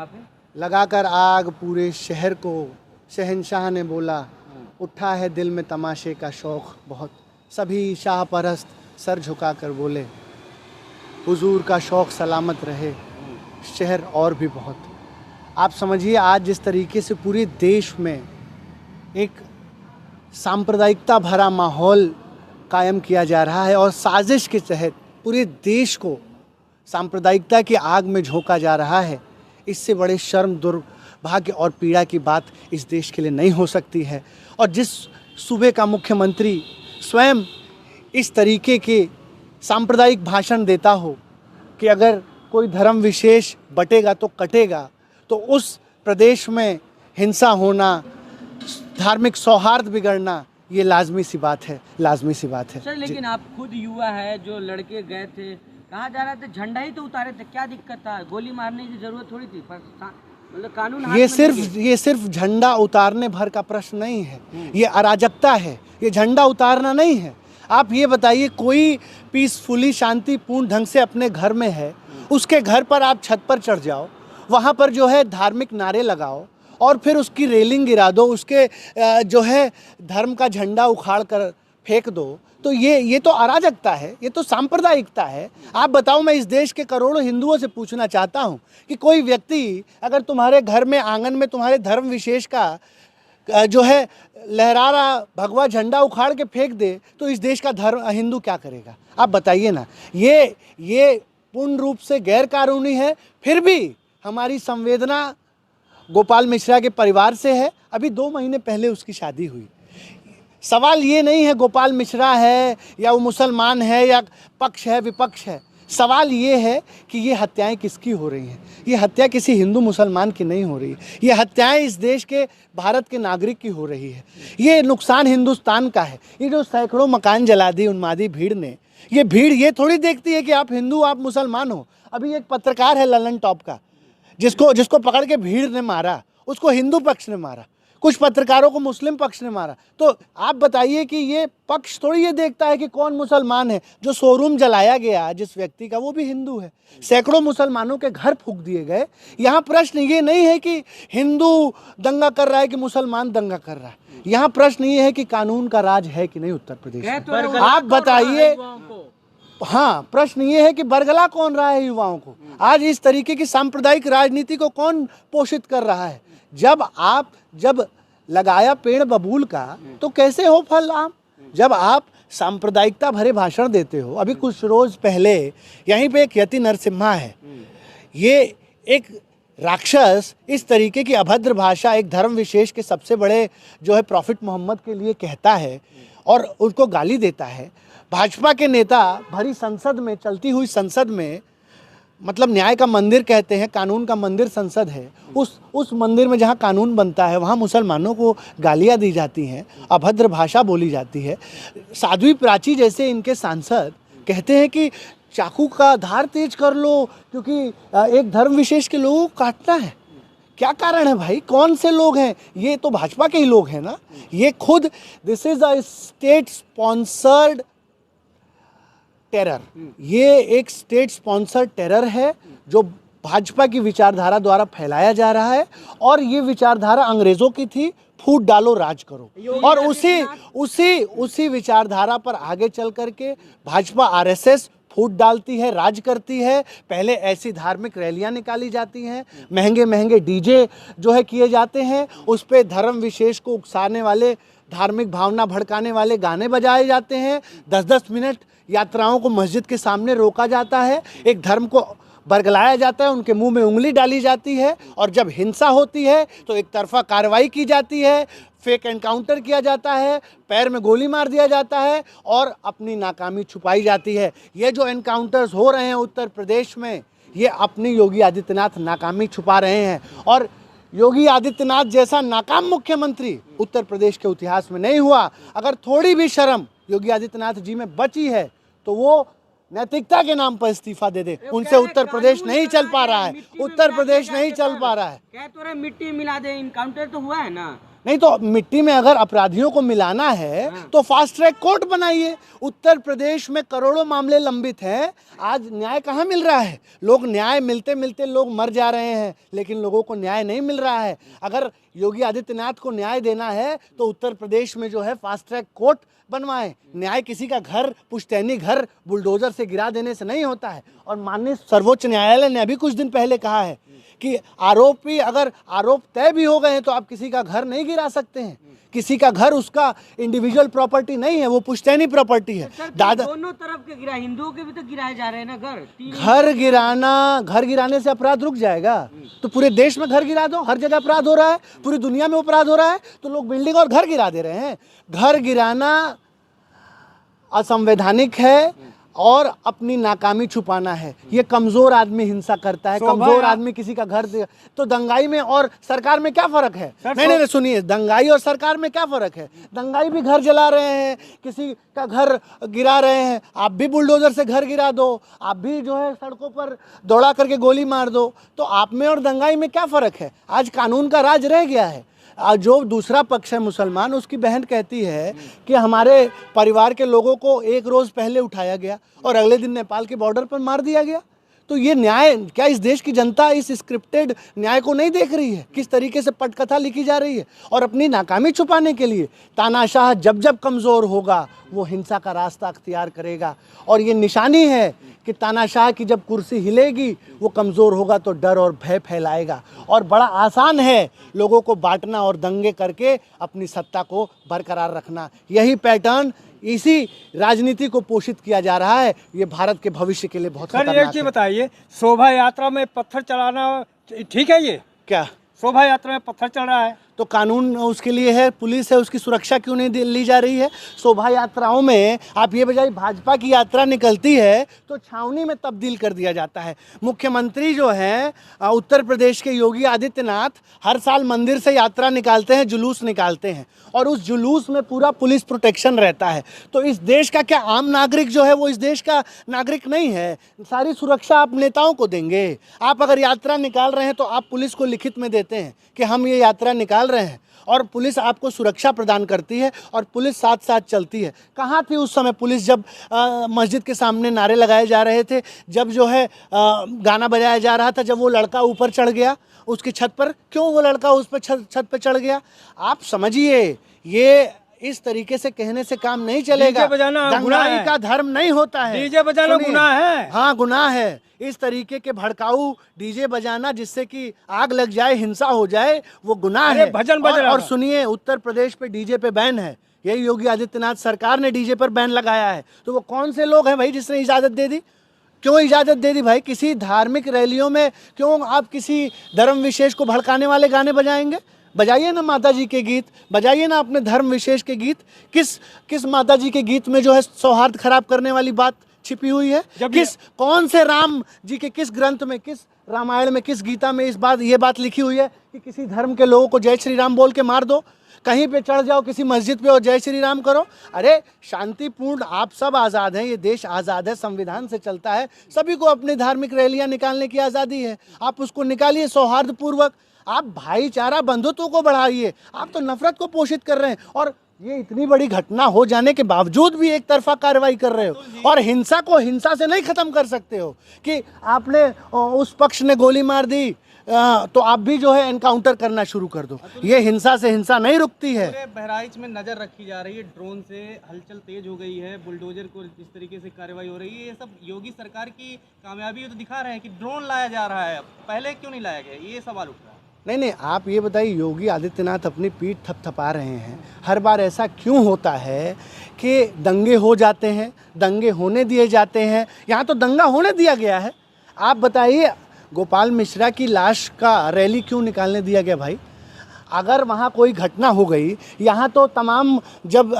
वहाँ पे? लगाकर आग पूरे शहर को, शहंशाह ने बोला, उठा है दिल में तमाशे का शौक़ बहुत। सभी शाह परस्त सर झुकाकर बोले, हुजूर का शौक़ सलामत रहे, शहर और भी बहुत। आप समझिए आज जिस तरीके से पूरे देश में एक सांप्रदायिकता भरा माहौल कायम किया जा रहा है और साजिश के तहत पूरे देश को सांप्रदायिकता की आग में झोंका जा रहा है, इससे बड़े शर्म, दुर्भाग्य और पीड़ा की बात इस देश के लिए नहीं हो सकती है। और जिस सूबे का मुख्यमंत्री स्वयं इस तरीके के सांप्रदायिक भाषण देता हो कि अगर कोई धर्म विशेष बटेगा तो कटेगा, तो उस प्रदेश में हिंसा होना, धार्मिक सौहार्द बिगड़ना, ये लाजमी सी बात है, लाजमी सी बात है। सर लेकिन आप खुद युवा है, जो लड़के गए थे, कहाँ जा रहे थे, झंडा ही तो उतारे थे, क्या दिक्कत था? गोली मारने की जरूरत थोड़ी थी, पर मतलब कानून हाथ में ये सिर्फ झंडा उतारने भर का प्रश्न नहीं है, ये अराजकता है, ये झंडा उतारना नहीं है। आप ये बताइए, कोई पीसफुली शांतिपूर्ण ढंग से अपने घर में है, उसके घर पर आप छत पर चढ़ जाओ, वहाँ पर जो है धार्मिक नारे लगाओ और फिर उसकी रेलिंग गिरा दो, उसके जो है धर्म का झंडा उखाड़ कर फेंक दो, तो ये तो अराजकता है, ये तो सांप्रदायिकता है। आप बताओ, मैं इस देश के करोड़ों हिंदुओं से पूछना चाहता हूँ कि कोई व्यक्ति अगर तुम्हारे घर में आंगन में तुम्हारे धर्म विशेष का जो है लहरा रहा भगवा झंडा उखाड़ के फेंक दे, तो इस देश का धर्म हिंदू क्या करेगा? आप बताइए ना। ये पूर्ण रूप से गैर कानूनी है। फिर भी हमारी संवेदना गोपाल मिश्रा के परिवार से है। अभी 2 महीने पहले उसकी शादी हुई। सवाल ये नहीं है गोपाल मिश्रा है या वो मुसलमान है या पक्ष है विपक्ष है, सवाल ये है कि ये हत्याएं किसकी हो रही हैं। ये हत्या किसी हिंदू मुसलमान की नहीं हो रही, ये हत्याएं इस देश के भारत के नागरिक की हो रही है। ये नुकसान हिंदुस्तान का है। ये जो सैकड़ों मकान जला दी उन्मादी भीड़ ने, ये भीड़ ये थोड़ी देखती है कि आप हिंदू आप मुसलमान हो। अभी एक पत्रकार है ललन टॉप का, जिसको पकड़ के भीड़ ने मारा, उसको हिंदू पक्ष ने मारा, कुछ पत्रकारों को मुस्लिम पक्ष ने मारा। तो आप बताइए कि ये पक्ष थोड़ी ये देखता है कि कौन मुसलमान है। जो शोरूम जलाया गया जिस व्यक्ति का, वो भी हिंदू है। सैकड़ों मुसलमानों के घर फूंक दिए गए। यहाँ प्रश्न ये नहीं है कि हिंदू दंगा कर रहा है कि मुसलमान दंगा कर रहा है। यहाँ प्रश्न ये है कि कानून का राज है कि नहीं उत्तर प्रदेश में। आप बताइए। हाँ, प्रश्न ये है कि बरगला कौन रहा है युवाओं को? आज इस तरीके की सांप्रदायिक राजनीति को कौन पोषित कर रहा है? जब लगाया पेड़ बबूल का, तो कैसे हो फल आम? जब आप सांप्रदायिकता भरे भाषण देते हो। अभी कुछ रोज पहले यहीं पे एक यति नरसिम्हा है, ये एक राक्षस इस तरीके की अभद्र भाषा एक धर्म विशेष के सबसे बड़े जो है प्रॉफिट मोहम्मद के लिए कहता है और उनको गाली देता है। भाजपा के नेता भरी संसद में, चलती हुई संसद में, मतलब न्याय का मंदिर कहते हैं, कानून का मंदिर संसद है, उस मंदिर में जहाँ कानून बनता है वहाँ मुसलमानों को गालियाँ दी जाती हैं, अभद्र भाषा बोली जाती है। साध्वी प्राची जैसे इनके सांसद कहते हैं कि चाकू का धार तेज कर लो क्योंकि एक धर्म विशेष के लोगों को काटना है। क्या कारण है भाई? कौन से लोग हैं? ये तो भाजपा के ही लोग हैं ना। ये खुद this is a state sponsored terror, ये एक स्टेट स्पॉन्सर्ड टेरर है जो भाजपा की विचारधारा द्वारा फैलाया जा रहा है। और ये विचारधारा अंग्रेजों की थी, फूट डालो राज करो, और उसी विचारधारा पर आगे चल करके भाजपा आरएसएस फूट डालती है, राज करती है। पहले ऐसी धार्मिक रैलियां निकाली जाती हैं, महंगे महंगे डीजे जो है किए जाते हैं, उस पर धर्म विशेष को उकसाने वाले, धार्मिक भावना भड़काने वाले गाने बजाए जाते हैं। 10-10 मिनट यात्राओं को मस्जिद के सामने रोका जाता है, एक धर्म को बरगलाया जाता है, उनके मुंह में उंगली डाली जाती है। और जब हिंसा होती है तो एक तरफा कार्रवाई की जाती है, फेक एनकाउंटर किया जाता है, पैर में गोली मार दिया जाता है और अपनी नाकामी छुपाई जाती है। ये जो एनकाउंटर्स हो रहे हैं उत्तर प्रदेश में, ये अपनी योगी आदित्यनाथ नाकामी छुपा रहे हैं। और योगी आदित्यनाथ जैसा नाकाम मुख्यमंत्री उत्तर प्रदेश के इतिहास में नहीं हुआ। अगर थोड़ी भी शर्म योगी आदित्यनाथ जी में बची है तो वो नैतिकता के नाम पर इस्तीफा दे दे। उनसे उत्तर प्रदेश नहीं चल पा रहा है, उत्तर प्रदेश नहीं चल पा रहा है। कह तो रहे मिट्टी मिला दे, इनकाउंटर तो हुआ है ना, नहीं तो मिट्टी में अगर अपराधियों को मिलाना है तो फास्ट ट्रैक कोर्ट बनाइए। उत्तर प्रदेश में करोड़ों मामले लंबित हैं, आज न्याय कहाँ मिल रहा है? लोग न्याय मिलते मिलते लोग मर जा रहे हैं, लेकिन लोगों को न्याय नहीं मिल रहा है। अगर योगी आदित्यनाथ को न्याय देना है तो उत्तर प्रदेश में जो है फास्ट ट्रैक कोर्ट बनवाएं। न्याय किसी का घर, पुश्तैनी घर बुलडोजर से गिरा देने से नहीं होता है। और माननीय सर्वोच्च न्यायालय ने अभी कुछ दिन पहले कहा है कि आरोपी अगर आरोप तय भी हो गए हैं तो आप किसी का घर नहीं गिरा सकते हैं। किसी का घर उसका इंडिविजुअल प्रॉपर्टी नहीं है, वो पुश्तैनी प्रॉपर्टी है। दादा दोनों तरफ के गिरा, हिंदुओं के भी तो गिराए जा रहे हैं ना घर गिराने से अपराध रुक जाएगा? तो पूरे देश में घर गिरा दो, हर जगह अपराध हो रहा है, पूरी दुनिया में अपराध हो रहा है, तो लोग बिल्डिंग और घर गिरा दे रहे हैं। घर गिराना असंवैधानिक है और अपनी नाकामी छुपाना है। ये कमजोर आदमी हिंसा करता है, कमजोर आदमी किसी का घर दे। तो दंगाई में और सरकार में क्या फर्क है? नहीं, सुनिए, दंगाई और सरकार में क्या फर्क है? दंगाई भी घर जला रहे हैं, किसी का घर गिरा रहे हैं, आप भी बुलडोजर से घर गिरा दो, आप भी जो है सड़कों पर दौड़ा करके गोली मार दो। तो आप में और दंगाई में क्या फर्क है? आज कानून का राज रह गया है। जो दूसरा पक्ष है मुसलमान, उसकी बहन कहती है कि हमारे परिवार के लोगों को एक रोज़ पहले उठाया गया और अगले दिन नेपाल के बॉर्डर पर मार दिया गया। तो ये न्याय क्या इस देश की जनता इस स्क्रिप्टेड न्याय को नहीं देख रही है? किस तरीके से पटकथा लिखी जा रही है। और अपनी नाकामी छुपाने के लिए तानाशाह जब जब कमज़ोर होगा वो हिंसा का रास्ता अख्तियार करेगा। और ये निशानी है कि तानाशाह की जब कुर्सी हिलेगी वो कमज़ोर होगा तो डर और भय फैलाएगा। और बड़ा आसान है लोगों को बांटना और दंगे करके अपनी सत्ता को बरकरार रखना। यही पैटर्न, इसी राजनीति को पोषित किया जा रहा है। ये भारत के भविष्य के लिए बहुत सर खतरनाक एक चीज बताइए, शोभा यात्रा में पत्थर चलाना ठीक है? ये क्या शोभा यात्रा में पत्थर चल रहा है तो कानून उसके लिए है, पुलिस है, उसकी सुरक्षा क्यों नहीं ली जा रही है? शोभा यात्राओं में आप ये बजाय भाजपा की यात्रा निकलती है तो छावनी में तब्दील कर दिया जाता है। मुख्यमंत्री जो हैं उत्तर प्रदेश के योगी आदित्यनाथ हर साल मंदिर से यात्रा निकालते हैं, जुलूस निकालते हैं, और उस जुलूस में पूरा पुलिस प्रोटेक्शन रहता है। तो इस देश का क्या आम नागरिक जो है वो इस देश का नागरिक नहीं है? सारी सुरक्षा आप नेताओं को देंगे। आप अगर यात्रा निकाल रहे हैं तो आप पुलिस को लिखित में देते हैं कि हम ये यात्रा निकाल रहे हैं, और पुलिस आपको सुरक्षा प्रदान करती है और पुलिस साथ साथ चलती है। कहाँ थी उस समय पुलिस जब मस्जिद के सामने नारे लगाए जा रहे थे, जब जो है गाना बजाया जा रहा था, जब वो लड़का ऊपर चढ़ गया उसकी छत पर? क्यों वो लड़का उस पर छत पर चढ़ गया? आप समझिए, ये इस तरीके से कहने से काम नहीं चलेगा। डीजे बजाना दंगाई का धर्म नहीं होता है। डीजे बजाना गुनाह है। हाँ, गुनाह है। इस तरीके के भड़काऊ डीजे बजाना जिससे कि आग लग जाए, हिंसा हो जाए, वो गुनाह है। भजन बज रहा और सुनिए, उत्तर प्रदेश पे डीजे पे बैन है। यही योगी आदित्यनाथ सरकार ने डीजे पर बैन लगाया है। तो वो कौन से लोग हैं भाई जिसने इजाज़त दे दी? क्यों इजाज़त दे दी भाई? किसी धार्मिक रैलियों में क्यों आप किसी धर्म विशेष को भड़काने वाले गाने बजाएंगे? बजाइए ना माता जी के गीत, बजाइए ना अपने धर्म विशेष के गीत। किस माता जी के गीत में जो है सौहार्द खराब करने वाली बात छिपी हुई है? कौन से राम जी के किस ग्रंथ में, किस रामायण में, किस गीता में ये बात लिखी हुई है कि किसी धर्म के लोगों को जय श्री राम बोल के मार दो? कहीं पे चढ़ जाओ किसी मस्जिद पे और जय श्री राम करो? अरे शांतिपूर्ण, आप सब आज़ाद हैं, ये देश आज़ाद है, संविधान से चलता है, सभी को अपनी धार्मिक रैलियां निकालने की आज़ादी है। आप उसको निकालिए सौहार्दपूर्वक। आप भाईचारा बंधुत्व को बढ़ाइए, आप तो नफरत को पोषित कर रहे हैं। और ये इतनी बड़ी घटना हो जाने के बावजूद भी एक तरफा कार्रवाई कर रहे हो और हिंसा को हिंसा से नहीं ख़त्म कर सकते हो कि आपने उस पक्ष ने गोली मार दी तो आप भी जो है एनकाउंटर करना शुरू कर दो। ये हिंसा से हिंसा नहीं रुकती है। पूरे बहराइच में नजर रखी जा रही है, ड्रोन से हलचल तेज हो गई है, बुलडोजर को जिस तरीके से कार्रवाई हो रही है, ये सब योगी सरकार की कामयाबी तो दिखा रहे हैं कि ड्रोन लाया जा रहा है। पहले क्यों नहीं लाया गया, ये सवाल उठ रहा है। नहीं, आप ये बताइए, योगी आदित्यनाथ अपनी पीठ थपथपा रहे हैं। हर बार ऐसा क्यों होता है कि दंगे हो जाते हैं, दंगे होने दिए जाते हैं? यहाँ तो दंगा होने दिया गया है। आप बताइए, गोपाल मिश्रा की लाश का रैली क्यों निकालने दिया गया भाई? अगर वहाँ कोई घटना हो गई, यहाँ तो तमाम जब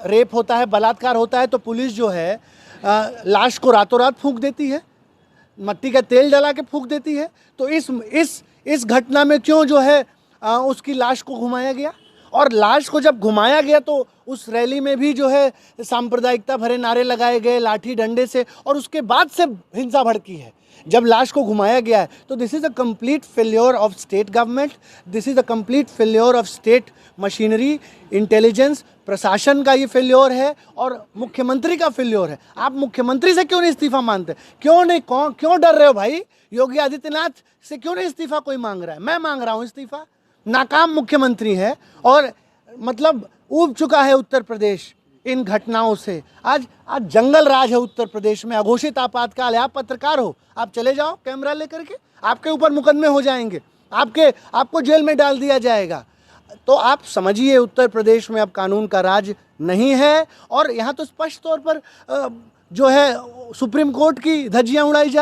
रेप होता है, बलात्कार होता है, तो पुलिस जो है लाश को रातों रात फूंक देती है, मिट्टी का तेल डला के फूंक देती है। तो इस घटना में क्यों जो है उसकी लाश को घुमाया गया? और लाश को जब घुमाया गया तो उस रैली में भी जो है सांप्रदायिकता भरे नारे लगाए गए लाठी डंडे से, और उसके बाद से हिंसा भड़की है। जब लाश को घुमाया गया है, तो this is a complete failure of state government, this is a complete failure of state machinery, intelligence, प्रशासन का ये फेल्योर है और मुख्यमंत्री का फेल्योर है। आप मुख्यमंत्री से क्यों नहीं इस्तीफा मांगते? क्यों नहीं, क्यों डर रहे हो भाई? योगी आदित्यनाथ से क्यों नहीं इस्तीफा कोई मांग रहा है? मैं मांग रहा हूँ इस्तीफा। नाकाम मुख्यमंत्री है और मतलब ऊब चुका है उत्तर प्रदेश इन घटनाओं से। आज जंगल राज है उत्तर प्रदेश में, अघोषित आपातकाल है। आप पत्रकार हो, आप चले जाओ कैमरा लेकर के, आपके ऊपर मुकदमे हो जाएंगे, आपको जेल में डाल दिया जाएगा। तो आप समझिए उत्तर प्रदेश में अब कानून का राज नहीं है और यहाँ तो स्पष्ट तौर पर जो है सुप्रीम कोर्ट की धज्जियां उड़ाई जा